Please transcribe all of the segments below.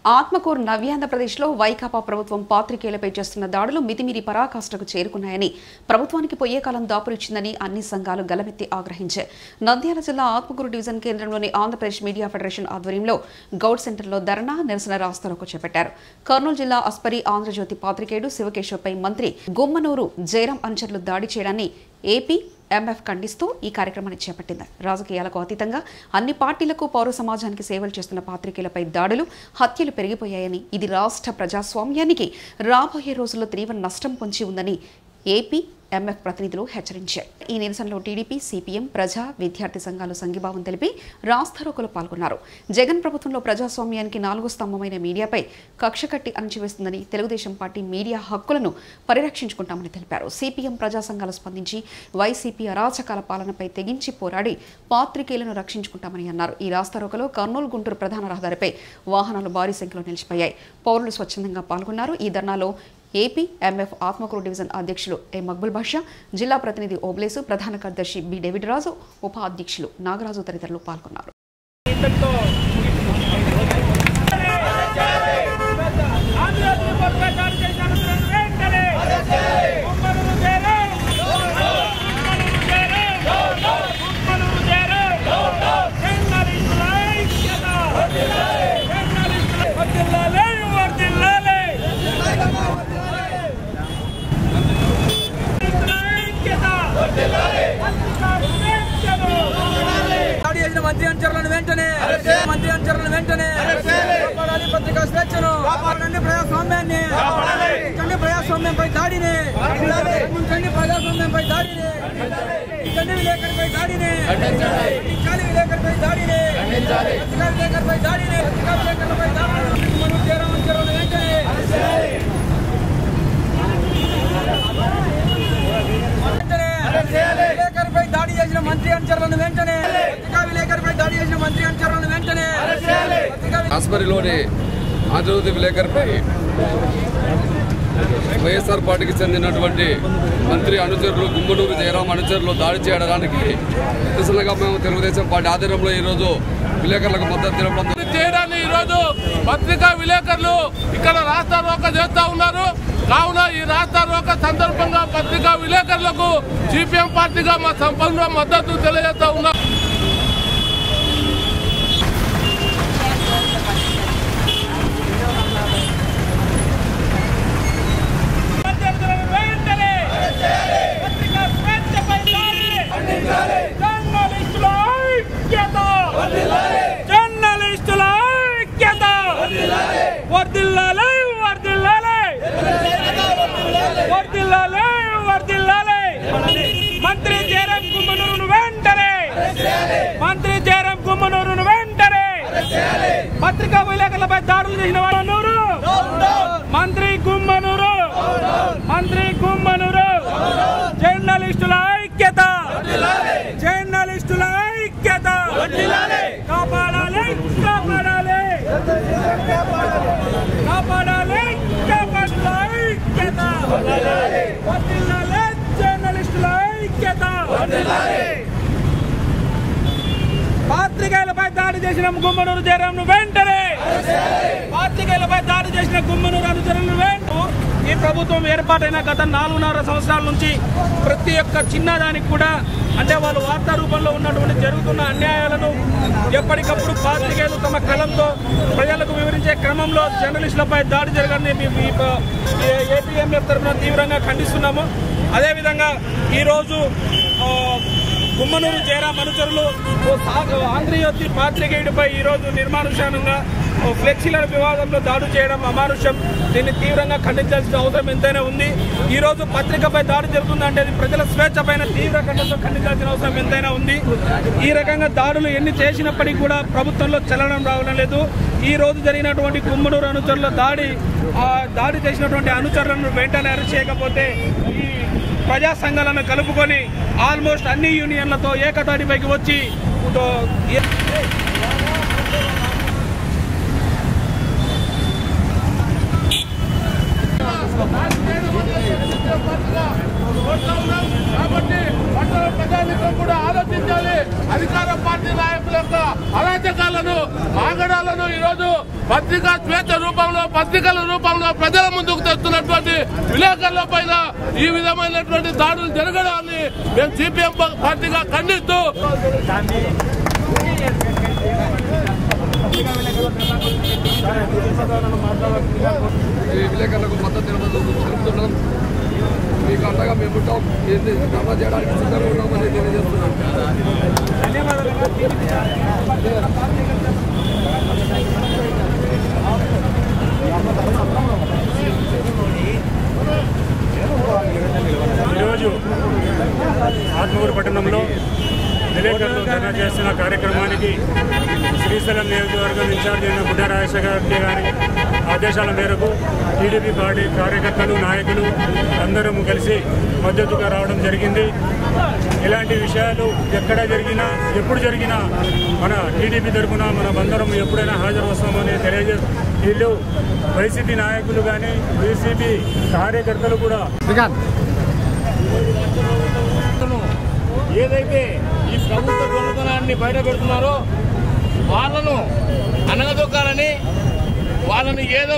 ఆత్మకూరు నవ్యాంధ్రప్రదేశ్లో వైకాపా ప్రభుత్వం పాత్రికేయులపై చేస్తున్న దాడులు మితిమీరి పరాకాష్ఠకు చేరుకున్నాయని, ప్రభుత్వానికి పొయ్యే కాలం దాపురిచ్చిందని అన్ని సంఘాలు గలమెత్తి ఆగ్రహించాయి. నంద్యాల జిల్లా ఆత్మకూరు డివిజన్ కేంద్రంలోని ఆంధ్రప్రదేశ్ మీడియా ఫెడరేషన్ ఆధ్వర్యంలో గౌడ్ సెంటర్లో ధర్నా నిరసన రాస్తారోకో చేపట్టారు. కర్నూలు జిల్లా అస్పరి ఆంధ్రజ్యోతి పాత్రికేయుడు శివకేశవ్పై మంత్రి గుమ్మనూరు జయరాం అనుచరులు దాడి చేయడాన్ని ఏపీ ఎంఎఫ్ ఖండిస్తూ ఈ కార్యక్రమాన్ని చేపట్టింది. రాజకీయాలకు అతీతంగా అన్ని పార్టీలకు పౌర సమాజానికి సేవలు చేస్తున్న పాత్రికేయులపై దాడులు, హత్యలు పెరిగిపోయాయని, ఇది రాష్ట్ర ప్రజాస్వామ్యానికి రాబోయే రోజుల్లో తీవ్ర నష్టం పొంచి ఉందని ఏపీ ఎంఎఫ్ ప్రతినిధులు హెచ్చరించారు. ఈ నిరసనలో టీడీపీ, సిపిఎం, ప్రజా, విద్యార్థి సంఘాలు సంఘీభావం తెలిపి రాస్తారోకోలో పాల్గొన్నారు. జగన్ ప్రభుత్వంలో ప్రజాస్వామ్యానికి 4వ స్తంభమైన మీడియాపై కక్ష కట్టి అణచివేస్తుందని, తెలుగుదేశం పార్టీ మీడియా హక్కులను పరిరక్షించుకుంటామని తెలిపారు. సిపిఎం, ప్రజా సంఘాలు స్పందించి వైసీపీ అరాచకాల పాలనపై తెగించి పోరాడి పాత్రికేయులను రక్షించుకుంటామని అన్నారు. ఈ రాస్తారోకోలో కర్నూలు, గుంటూరు ప్రధాన రహదారిపై వాహనాలు భారీ సంఖ్యలో నిలిచిపోయాయి. పౌరులు స్వచ్ఛందంగా పాల్గొన్నారు. ఈ ధర్నాలో ఏపీ ఎంఎఫ్ ఆత్మకూరు డివిజన్ అధ్యక్షులు ఏ మక్బుల్ బాషా, జిల్లా ప్రతినిధి ఓబ్లేసు, ప్రధాన కార్యదర్శి బి డేవిడ్ రాజు, ఉపాధ్యక్షులు నాగరాజు తదితరులు పాల్గొన్నారు. మంత్రి అనుచరులను వెంటనే కాపాడాలి, పత్రికా స్వేచ్ఛను కాపాడండి, ప్రజాస్వామ్యాన్ని కాపాడండి, ప్రజాస్వామ్యంపై దాడిని ఖండించండి, ప్రజాస్వామ్యంపై దాడిని ఖండించండి, విలేకరుపై దాడిని ఖండించాలి, విలేకరుపై దాడిని పత్రికా విలేకరుపై దాడిని పత్రికా విలేకరులపై దాడిని గుమ్మనూరు జయరాం అనుచరులను వెంటనే విలేకరుపై దాడి చేసిన మంత్రి అనుచరులను వెంటనే విలేకరుపై దాడి చేసిన మంత్రి అనుచరులను వెంటనే ఆస్పరిలోని ఆంధ్రజ్యోతి విలేకరుపై వైఎస్ఆర్ పార్టీకి చెందినటువంటి మంత్రి అనుచరులు గుమ్మనూరు జయరాం అనుచరులు దాడి చేయడానికి నిరసనగా మేము తెలుగుదేశం పార్టీ ఆధ్వర్యంలో ఈరోజు విలేకరులకు మద్దతు తెలపడం చేయడాన్ని ఈరోజు పత్రికా విలేకరులు ఇక్కడ రాస్తారోకో చేస్తా ఉన్నారు. కావున ఈ రాస్తారోకో సందర్భంగా పత్రికా విలేకరులకు సిపిఎం పార్టీగా మా సంపూర్ణ మద్దతు తెలియజేస్తా ఉన్నాం. మంత్రి జయరాం గుమ్మనూరును వెంటనే పత్రికా విలేకరులపై దాడులు చేసిన వారు మంత్రి గుమ్మనూరు జర్నలిస్టుల ఐక్యత కాపాడాలి ఐక్యత జర్నలిస్టుల ఐక్యత పాత్రికేయులపై దాడి చేసిన గుమ్మనూరు జయరాంను వెంటనే పాత్రికేయులపై దాడి చేసిన గుమ్మనూరు అనుచరులను ఈ ప్రభుత్వం ఏర్పాటైన గత 4.5 సంవత్సరాల నుంచి ప్రతి ఒక్క చిన్నదానికి కూడా అంటే వాళ్ళు వార్తా రూపంలో ఉన్నటువంటి జరుగుతున్న అన్యాయాలను ఎప్పటికప్పుడు పాత్రికేయులు తమ కలంతో ప్రజలకు వివరించే క్రమంలో జర్నలిస్టులపై దాడి జరగాలని ఏపీఎంఎఫ్ తరఫున తీవ్రంగా ఖండిస్తున్నాము. అదేవిధంగా ఈరోజు గుమ్మనూరు జయరాం అనుచరులు ఆంధ్రజ్యోతి పాత్రికేయుడిపై ఈరోజు నిర్మానుష్యంగా ఫ్లెక్సీల వివాదంలో దాడి చేయడం అమానుష్యం. దీన్ని తీవ్రంగా ఖండించాల్సిన అవసరం ఎంతైనా ఉంది. ఈరోజు పత్రికపై దాడి జరుగుతుందంటే అది ప్రజల స్వేచ్ఛ పైన తీవ్ర ఖండించాల్సిన అవసరం ఎంతైనా ఉంది. ఈ రకంగా దాడులు ఎన్ని చేసినప్పటికీ కూడా ప్రభుత్వంలో చలనం రావడం లేదు. ఈ రోజు జరిగినటువంటి గుమ్మనూరు అనుచరుల దాడి చేసినటువంటి అనుచరులను వెంటనే అరెస్ట్ చేయకపోతే ఈ ప్రజా సంఘాలను కలుపుకొని ఆల్మోస్ట్ అన్ని యూనియన్లతో ఏకతాటిపైకి వచ్చి కాబట్టి ప్రజానికం కూడా ఆలోచించాలి. అధికార పార్టీ నాయకుల యొక్క అరాచకాలను ఆగడాలను ఈరోజు పత్రికా స్వేచ్ఛ రూపంలో పత్రికల రూపంలో ప్రజల ముందుకు తెస్తున్నటువంటి విలేకరుల పైన ఈ విధమైనటువంటి దాడులు జరగడాన్ని మేము సిపిఎం పార్టీగా ఖండిస్తూ ఈ విలేకరులకు మద్దతు తెలుపుతున్నాం. మీకు అండగా మేము ఉంటాం. ధర్నా చేయడానికి సిద్ధంగా ఉన్నామని తెలియజేస్తున్నాం. ఈరోజు ఆత్మకూరు పట్టణంలో విలేకరులు ధర్నా చేస్తున్న కార్యక్రమానికి శ్రీశైలం నియోజకవర్గం ఇన్ఛార్జ్ అయిన బుడ్డ రాజశేఖర గారి ఆదేశాల మేరకు టీడీపీ పార్టీ కార్యకర్తలు నాయకులు అందరం కలిసి మద్దతుగా రావడం జరిగింది. ఇలాంటి విషయాలు ఎక్కడ జరిగినా ఎప్పుడు జరిగినా మన టీడీపీ తరఫున మనం అందరం ఎప్పుడైనా హాజరు వస్తామని వీళ్ళు వైసీపీ నాయకులు కానీ వైసీపీ కార్యకర్తలు కూడా ఏదైతే ఈ ప్రభుత్వ దొంగతనాన్ని బయట పెడుతున్నారో వాళ్ళను అనగదొక్కాలని వాళ్ళని ఏదో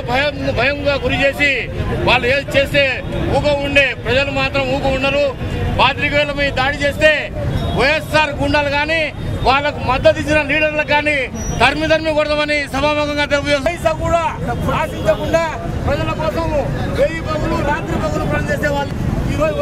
భయంగా గురి చేసి వాళ్ళు ఏది చేస్తే ఊగ ఉండే ప్రజలు మాత్రం ఊగ ఉండరు. పాత్రికేయుల మీద దాడి చేస్తే వైఎస్ఆర్ గుండాలు కానీ వాళ్ళకు మద్దతు ఇచ్చిన లీడర్లకు కానీ తరిమి కొడదామని సభాముఖంగా పైసా కూడా ఆశించకుండా ప్రజల కోసం 1000 పగులు రాత్రి పగులు పనిచేసే వాళ్ళు ఈరోజు